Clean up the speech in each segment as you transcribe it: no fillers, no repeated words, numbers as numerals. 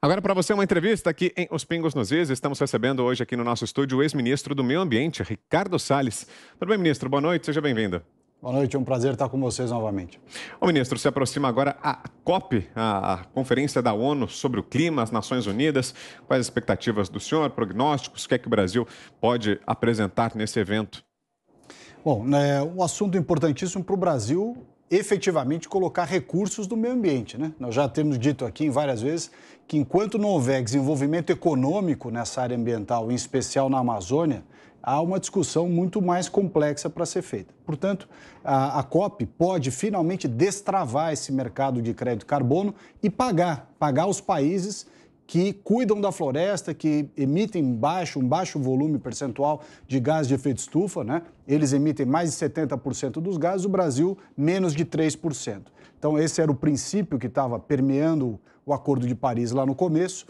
Agora, para você, uma entrevista aqui em Os Pingos nos Is. Estamos recebendo hoje aqui no nosso estúdio o ex-ministro do Meio Ambiente, Ricardo Salles. Tudo bem, ministro? Boa noite, seja bem-vindo. Boa noite, é um prazer estar com vocês novamente. O ministro, se aproxima agora a COP, a Conferência da ONU sobre o Clima, as Nações Unidas. Quais as expectativas do senhor, prognósticos, o que é que o Brasil pode apresentar nesse evento? Bom, um assunto importantíssimo para o Brasil efetivamente colocar recursos do meio ambiente, né? Nós já temos dito aqui várias vezes que enquanto não houver desenvolvimento econômico nessa área ambiental, em especial na Amazônia, há uma discussão muito mais complexa para ser feita. Portanto, a COP pode finalmente destravar esse mercado de crédito de carbono e pagar os países que cuidam da floresta, que emitem um baixo volume percentual de gás de efeito estufa, né? Eles emitem mais de 70% dos gases, o Brasil menos de 3%. Então, esse era o princípio que estava permeando o Acordo de Paris lá no começo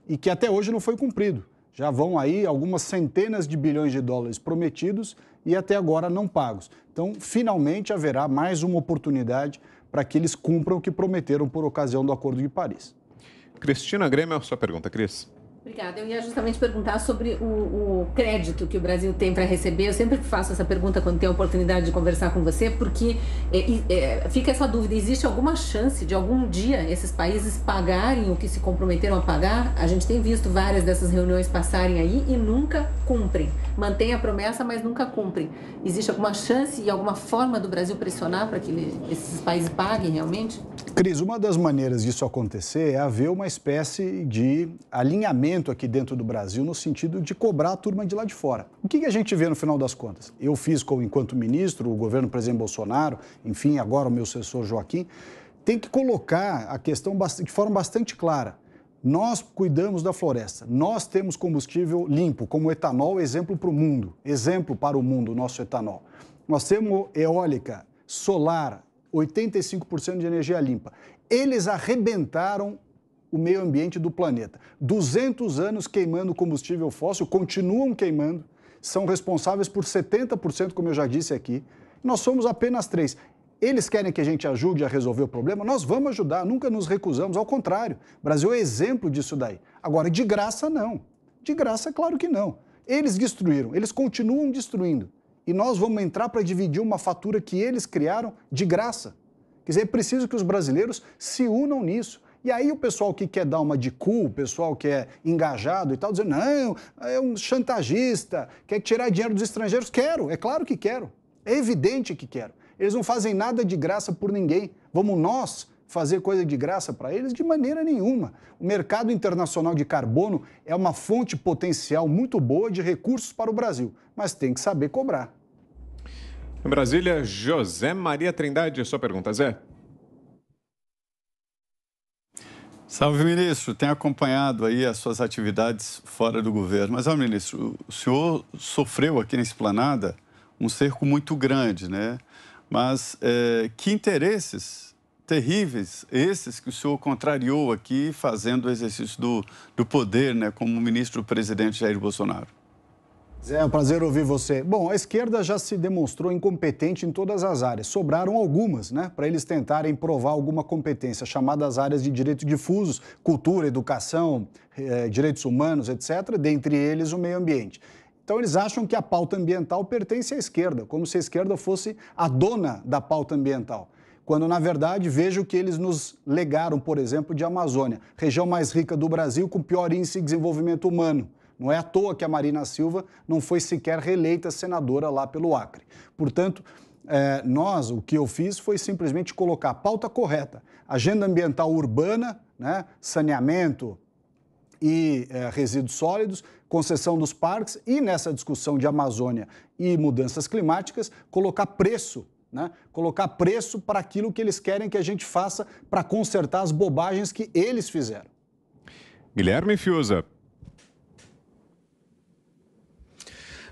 e que até hoje não foi cumprido. Já vão aí algumas centenas de bilhões de dólares prometidos e até agora não pagos. Então, finalmente haverá mais uma oportunidade para que eles cumpram o que prometeram por ocasião do Acordo de Paris. Cristina Grêmio, a sua pergunta, Cris. Obrigada. Eu ia justamente perguntar sobre o crédito que o Brasil tem para receber. Eu sempre faço essa pergunta quando tenho a oportunidade de conversar com você, porque fica essa dúvida: existe alguma chance de algum dia esses países pagarem o que se comprometeram a pagar? A gente tem visto várias dessas reuniões passarem aí e nunca cumprem. Mantém a promessa, mas nunca cumprem. Existe alguma chance e alguma forma do Brasil pressionar para que esses países paguem realmente? Cris, uma das maneiras disso acontecer é haver uma espécie de alinhamento aqui dentro do Brasil no sentido de cobrar a turma de lá de fora. O que a gente vê no final das contas? Eu fiz enquanto ministro, o governo do presidente Bolsonaro, enfim, agora o meu assessor Joaquim, tem que colocar a questão de forma bastante clara. Nós cuidamos da floresta, nós temos combustível limpo, como etanol, exemplo para o mundo, o nosso etanol. Nós temos eólica, solar, 85% de energia limpa. Eles arrebentaram o meio ambiente do planeta. 200 anos queimando combustível fóssil, continuam queimando, são responsáveis por 70%, como eu já disse aqui. Nós somos apenas 3%. Eles querem que a gente ajude a resolver o problema? Nós vamos ajudar, nunca nos recusamos, ao contrário. O Brasil é exemplo disso daí. Agora, de graça, não. De graça, claro que não. Eles destruíram, eles continuam destruindo. E nós vamos entrar para dividir uma fatura que eles criaram de graça. Quer dizer, é preciso que os brasileiros se unam nisso. E aí o pessoal que quer dar uma de cool, o pessoal que é engajado e tal, dizendo, não, é um chantagista, quer tirar dinheiro dos estrangeiros. Quero, é claro que quero. É evidente que quero. Eles não fazem nada de graça por ninguém. Vamos nós fazer coisa de graça para eles? De maneira nenhuma. O mercado internacional de carbono é uma fonte potencial muito boa de recursos para o Brasil, mas tem que saber cobrar. Em Brasília, José Maria Trindade, sua pergunta, Zé. Salve, ministro. Tenho acompanhado aí as suas atividades fora do governo. Mas, ministro, o senhor sofreu aqui na Esplanada um cerco muito grande, né? Mas que interesses terríveis esses que o senhor contrariou aqui fazendo o exercício do poder, né, como ministro do presidente Jair Bolsonaro? Zé, é um prazer ouvir você. Bom, a esquerda já se demonstrou incompetente em todas as áreas. Sobraram algumas, né, para eles tentarem provar alguma competência, chamadas áreas de direitos difusos, cultura, educação, direitos humanos, etc., dentre eles o meio ambiente. Então, eles acham que a pauta ambiental pertence à esquerda, como se a esquerda fosse a dona da pauta ambiental. Quando, na verdade, vejo que eles nos legaram, por exemplo, de Amazônia, região mais rica do Brasil com pior índice de desenvolvimento humano. Não é à toa que a Marina Silva não foi sequer reeleita senadora lá pelo Acre. Portanto, o que eu fiz foi simplesmente colocar a pauta correta. Agenda ambiental urbana, né, saneamento e resíduos sólidos, concessão dos parques e, nessa discussão de Amazônia e mudanças climáticas, colocar preço, né? Colocar preço para aquilo que eles querem que a gente faça para consertar as bobagens que eles fizeram. Guilherme Fiuza.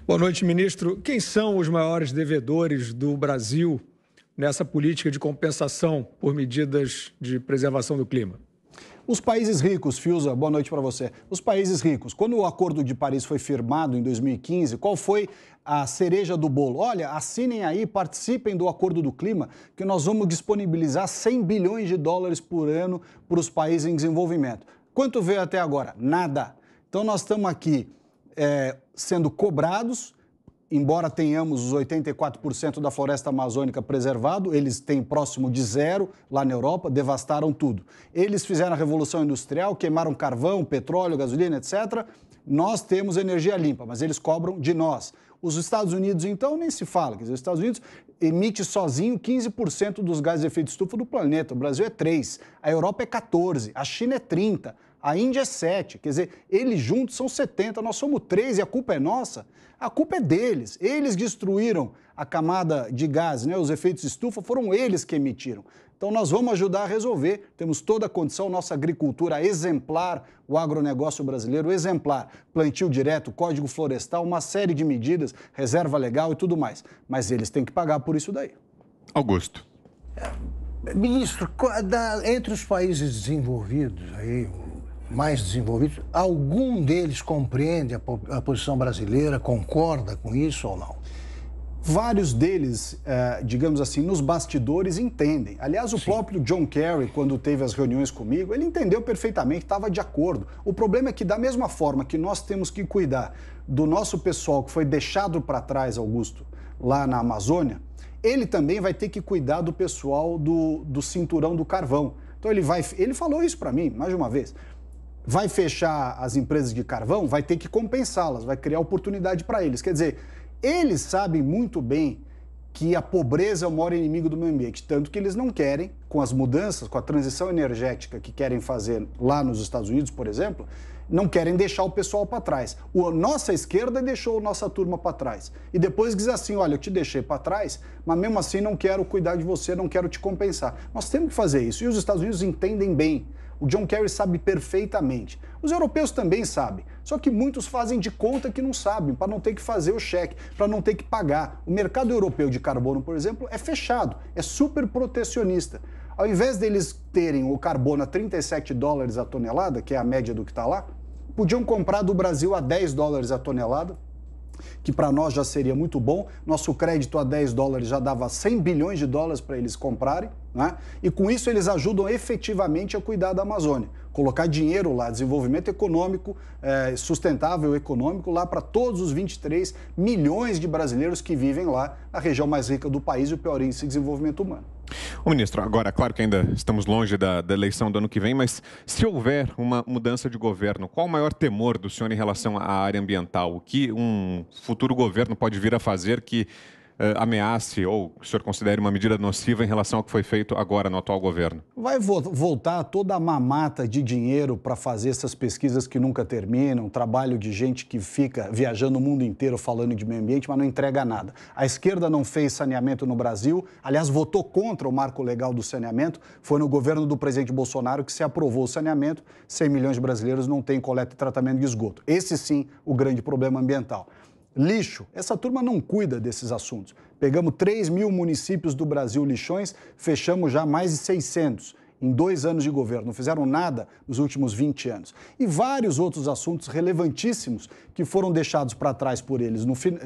Boa noite, ministro. Quem são os maiores devedores do Brasil nessa política de compensação por medidas de preservação do clima? Os países ricos, Fiuza, boa noite para você. Os países ricos, quando o Acordo de Paris foi firmado em 2015, qual foi a cereja do bolo? Olha, assinem aí, participem do Acordo do Clima, que nós vamos disponibilizar 100 bilhões de dólares por ano para os países em desenvolvimento. Quanto veio até agora? Nada. Então nós estamos aqui sendo cobrados, embora tenhamos os 84% da floresta amazônica preservado, eles têm próximo de zero lá na Europa, devastaram tudo. Eles fizeram a Revolução Industrial, queimaram carvão, petróleo, gasolina, etc. Nós temos energia limpa, mas eles cobram de nós. Os Estados Unidos, então, nem se fala. Quer dizer, os Estados Unidos emite sozinho 15% dos gases de efeito estufa do planeta. O Brasil é 3%, a Europa é 14%, a China é 30%, a Índia é 7%. Quer dizer, eles juntos são 70%, nós somos 3% e a culpa é nossa. A culpa é deles. Eles destruíram a camada de gases, né? Os efeitos estufa foram eles que emitiram. Então nós vamos ajudar a resolver, temos toda a condição, nossa agricultura exemplar, o agronegócio brasileiro exemplar, plantio direto, código florestal, uma série de medidas, reserva legal e tudo mais. Mas eles têm que pagar por isso daí. Augusto. Ministro, entre os países desenvolvidos, aí, mais desenvolvidos, algum deles compreende a posição brasileira, concorda com isso ou não? Vários deles, digamos assim, nos bastidores entendem. Aliás, o próprio John Kerry, quando teve as reuniões comigo, ele entendeu perfeitamente, estava de acordo. O problema é que, da mesma forma que nós temos que cuidar do nosso pessoal que foi deixado para trás, Augusto, lá na Amazônia, ele também vai ter que cuidar do pessoal do cinturão do carvão. Então, ele falou isso para mim, mais de uma vez. Vai fechar as empresas de carvão, vai ter que compensá-las, vai criar oportunidade para eles. Quer dizer, eles sabem muito bem que a pobreza é o maior inimigo do meio ambiente, tanto que eles não querem, com as mudanças, com a transição energética que querem fazer lá nos Estados Unidos, por exemplo, não querem deixar o pessoal para trás. A nossa esquerda deixou a nossa turma para trás. E depois diz assim, olha, eu te deixei para trás, mas mesmo assim não quero cuidar de você, não quero te compensar. Nós temos que fazer isso. E os Estados Unidos entendem bem. O John Kerry sabe perfeitamente. Os europeus também sabem. Só que muitos fazem de conta que não sabem, para não ter que fazer o cheque, para não ter que pagar. O mercado europeu de carbono, por exemplo, é fechado, é super protecionista. Ao invés deles terem o carbono a $37 a tonelada, que é a média do que está lá, podiam comprar do Brasil a $10 a tonelada, que para nós já seria muito bom. Nosso crédito a $10 já dava 100 bilhões de dólares para eles comprarem, né? E com isso eles ajudam efetivamente a cuidar da Amazônia. Colocar dinheiro lá, desenvolvimento econômico, sustentável econômico lá para todos os 23 milhões de brasileiros que vivem lá, na região mais rica do país e o pior índice de desenvolvimento humano. Ô, ministro, agora, claro que ainda estamos longe da eleição do ano que vem, mas se houver uma mudança de governo, qual o maior temor do senhor em relação à área ambiental? O que um futuro governo pode vir a fazer que ameace ou o senhor considere uma medida nociva em relação ao que foi feito agora no atual governo? Vai voltar toda a mamata de dinheiro para fazer essas pesquisas que nunca terminam, trabalho de gente que fica viajando o mundo inteiro falando de meio ambiente, mas não entrega nada. A esquerda não fez saneamento no Brasil, aliás, votou contra o marco legal do saneamento. Foi no governo do presidente Bolsonaro que se aprovou o saneamento. 100 milhões de brasileiros não têm coleta e tratamento de esgoto. Esse sim, o grande problema ambiental. Lixo, essa turma não cuida desses assuntos. Pegamos 3 mil municípios do Brasil lixões, fechamos já mais de 600 em 2 anos de governo. Não fizeram nada nos últimos 20 anos. E vários outros assuntos relevantíssimos que foram deixados para trás por eles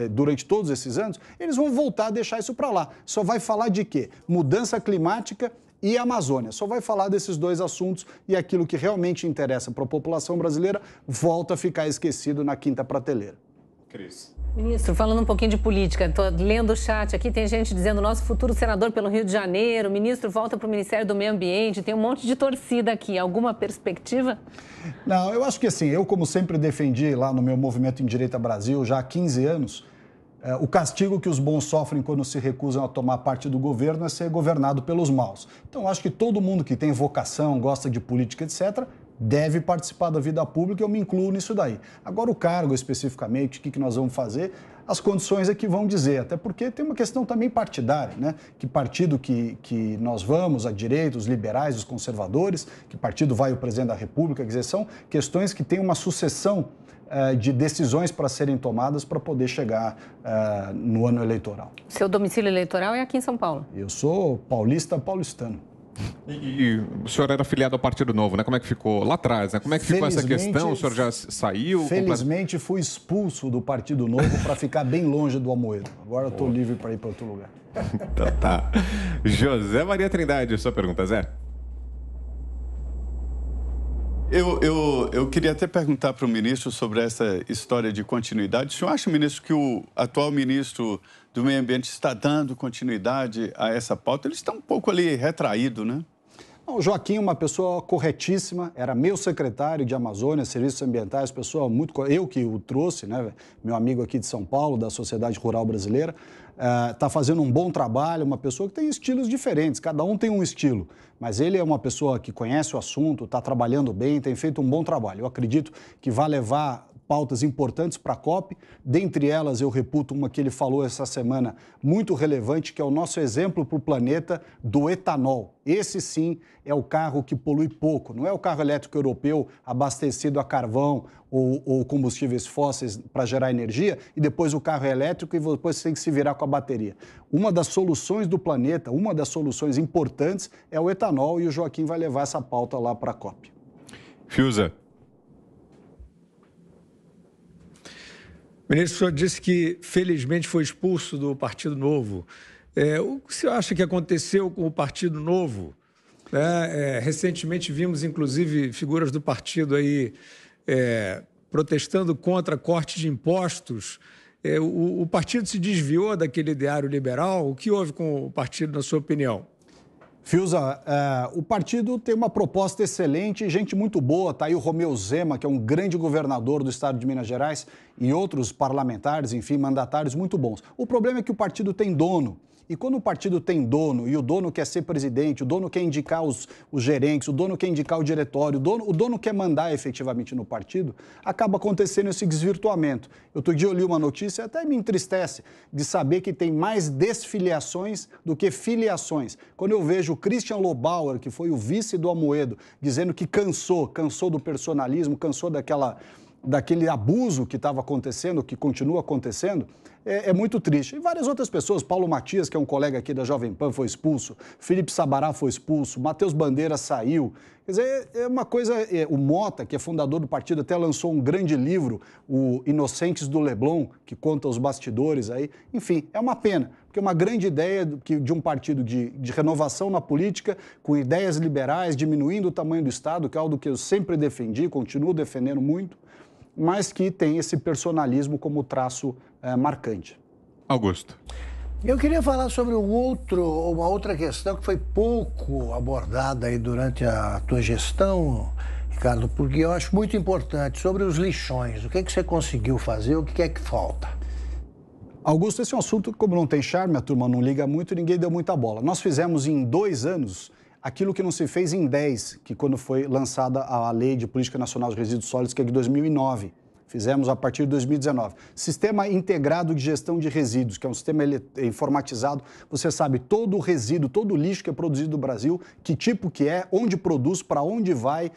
durante todos esses anos, eles vão voltar a deixar isso para lá. Só vai falar de quê? Mudança climática e Amazônia. Só vai falar desses 2 assuntos e aquilo que realmente interessa para a população brasileira volta a ficar esquecido na quinta prateleira. Cris. Ministro, falando um pouquinho de política, estou lendo o chat aqui, tem gente dizendo nosso futuro senador pelo Rio de Janeiro, o ministro volta para o Ministério do Meio Ambiente, tem um monte de torcida aqui. Alguma perspectiva? Não, eu acho que assim, eu como sempre defendi lá no meu movimento Em Direita Brasil, já há 15 anos, o castigo que os bons sofrem quando se recusam a tomar parte do governo é ser governado pelos maus. Então, acho que todo mundo que tem vocação, gosta de política, etc., deve participar da vida pública, eu me incluo nisso daí. Agora, o cargo especificamente, o que nós vamos fazer, as condições é que vão dizer, até porque tem uma questão também partidária, né? Que partido que nós vamos, a direita, os liberais, os conservadores, que partido vai o presidente da República, quer dizer, são questões que têm uma sucessão de decisões para serem tomadas para poder chegar no ano eleitoral. Seu domicílio eleitoral é aqui em São Paulo? Eu sou paulistano. E o senhor era afiliado ao Partido Novo, né? Como é que ficou lá atrás, né? Como é que ficou essa questão? O senhor já saiu? Felizmente fui expulso do Partido Novo para ficar bem longe do Amoedo. Agora eu estou livre para ir para outro lugar. Tá. José Maria Trindade, sua pergunta, Zé. Eu queria até perguntar para o ministro sobre essa história de continuidade. O senhor acha, ministro, que o atual ministro do Meio Ambiente está dando continuidade a essa pauta? Ele está um pouco ali retraído, né? O Joaquim é uma pessoa corretíssima, era meu secretário de Amazônia, Serviços Ambientais, pessoa muito... Eu que o trouxe, né? Meu amigo aqui de São Paulo, da Sociedade Rural Brasileira, está fazendo um bom trabalho, uma pessoa que tem estilos diferentes, cada um tem um estilo, mas ele é uma pessoa que conhece o assunto, está trabalhando bem, tem feito um bom trabalho. Eu acredito que vai levar pautas importantes para a COP, dentre elas eu reputo uma que ele falou essa semana, muito relevante, que é o nosso exemplo para o planeta do etanol. Esse sim é o carro que polui pouco, não é o carro elétrico europeu abastecido a carvão ou combustíveis fósseis para gerar energia e depois o carro é elétrico e depois você tem que se virar com a bateria. Uma das soluções do planeta, uma das soluções importantes é o etanol e o Joaquim vai levar essa pauta lá para a COP. Fiuza. Ministro, o senhor disse que, felizmente, foi expulso do Partido Novo. O que o senhor acha que aconteceu com o Partido Novo? Recentemente vimos, inclusive, figuras do partido aí protestando contra corte de impostos. O partido se desviou daquele ideário liberal. O que houve com o partido, na sua opinião? Fiuza, o partido tem uma proposta excelente, gente muito boa. Está aí o Romeu Zema, que é um grande governador do estado de Minas Gerais, e outros parlamentares, enfim, mandatários muito bons. O problema é que o partido tem dono. E quando o partido tem dono, e o dono quer ser presidente, o dono quer indicar os gerentes, o dono quer indicar o diretório, o dono quer mandar efetivamente no partido, acaba acontecendo esse desvirtuamento. Outro dia eu li uma notícia, até me entristece, de saber que tem mais desfiliações do que filiações. Quando eu vejo o Christian Lobauer, que foi o vice do Amoedo, dizendo que cansou do personalismo, cansou daquele abuso que estava acontecendo, que continua acontecendo, é muito triste. E várias outras pessoas, Paulo Matias, que é um colega aqui da Jovem Pan, foi expulso, Felipe Sabará foi expulso, Matheus Bandeira saiu. Quer dizer, é uma coisa... O Mota, que é fundador do partido, até lançou um grande livro, o Inocentes do Leblon, que conta os bastidores aí. Enfim, é uma pena, porque é uma grande ideia de um partido de renovação na política, com ideias liberais, diminuindo o tamanho do Estado, que é algo que eu sempre defendi, continuo defendendo muito, mas que tem esse personalismo como traço marcante. Augusto. Eu queria falar sobre uma outra questão que foi pouco abordada aí durante a tua gestão, Ricardo, porque eu acho muito importante, sobre os lixões. O que é que você conseguiu fazer, o que é que falta? Augusto, esse é um assunto que, como não tem charme, a turma não liga muito, ninguém deu muita bola. Nós fizemos em 2 anos aquilo que não se fez em 10, que quando foi lançada a Lei de Política Nacional de Resíduos Sólidos, que é de 2009. Fizemos a partir de 2019. Sistema Integrado de Gestão de Resíduos, que é um sistema informatizado. Você sabe todo o resíduo, todo o lixo que é produzido no Brasil, que tipo que é, onde produz, para onde vai,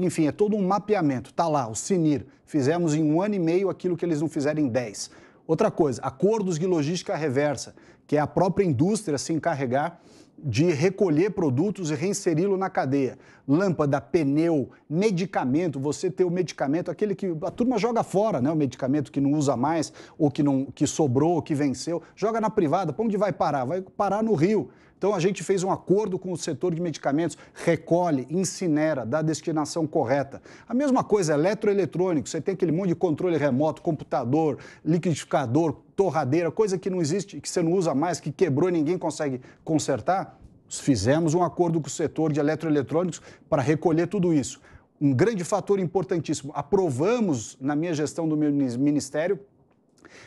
enfim, é todo um mapeamento. Está lá, o CNIR. Fizemos em 1 ano e meio aquilo que eles não fizeram em 10. Outra coisa, acordos de logística reversa, que é a própria indústria se encarregar de recolher produtos e reinseri-lo na cadeia. Lâmpada, pneu, medicamento, você ter o medicamento, aquele que a turma joga fora, né? O medicamento que não usa mais, ou que sobrou, que venceu, joga na privada, para onde vai parar? Vai parar no rio. Então, a gente fez um acordo com o setor de medicamentos, recolhe, incinera, dá a destinação correta. A mesma coisa, eletroeletrônico, você tem aquele monte de controle remoto, computador, liquidificador, torradeira, coisa que não existe, que você não usa mais, que quebrou e ninguém consegue consertar. Fizemos um acordo com o setor de eletroeletrônicos para recolher tudo isso. Um grande fator importantíssimo, aprovamos, na minha gestão do meu ministério,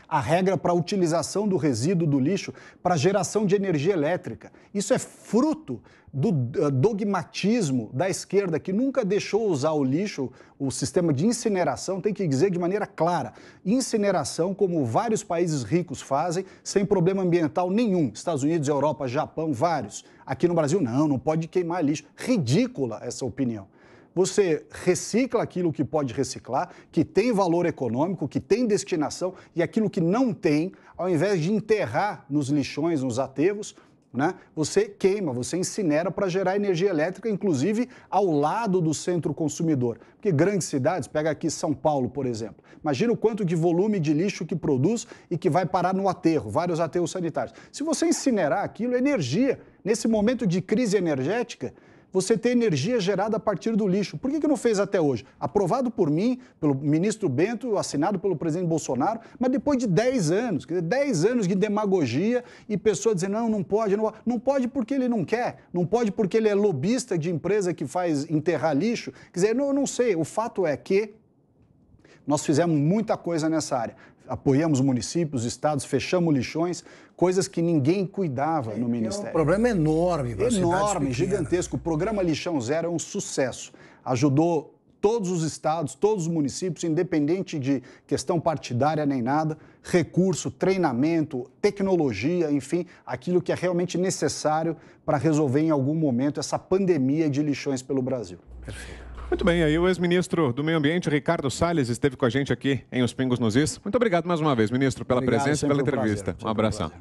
a regra para a utilização do resíduo do lixo para geração de energia elétrica. Isso é fruto do dogmatismo da esquerda, que nunca deixou usar o lixo, o sistema de incineração, tem que dizer de maneira clara, incineração, como vários países ricos fazem, sem problema ambiental nenhum. Estados Unidos, Europa, Japão, vários. Aqui no Brasil, não pode queimar lixo. Ridícula essa opinião. Você recicla aquilo que pode reciclar, que tem valor econômico, que tem destinação, e aquilo que não tem, ao invés de enterrar nos lixões, nos aterros, né, você queima, você incinera para gerar energia elétrica, inclusive ao lado do centro consumidor. Porque grandes cidades, pega aqui São Paulo, por exemplo, imagina o quanto de volume de lixo que produz e que vai parar no aterro, vários aterros sanitários. Se você incinerar aquilo, é energia. Nesse momento de crise energética, você ter energia gerada a partir do lixo. Por que não fez até hoje? Aprovado por mim, pelo ministro Bento, assinado pelo presidente Bolsonaro, mas depois de 10 anos, quer dizer, 10 anos de demagogia e pessoa dizendo, não pode, não pode porque ele não quer, não pode porque ele é lobista de empresa que faz enterrar lixo. Quer dizer, não sei, o fato é que nós fizemos muita coisa nessa área. Apoiamos municípios, estados, fechamos lixões, coisas que ninguém cuidava no Ministério. É um problema enorme. Enorme, gigantesco. O programa Lixão Zero é um sucesso. Ajudou todos os estados, todos os municípios, independente de questão partidária nem nada, recurso, treinamento, tecnologia, enfim, aquilo que é realmente necessário para resolver em algum momento essa pandemia de lixões pelo Brasil. Perfeito. Muito bem, aí o ex-ministro do Meio Ambiente, Ricardo Salles, esteve com a gente aqui em Os Pingos nos Is. Muito obrigado mais uma vez, ministro, pela presença e pela entrevista. Um abração.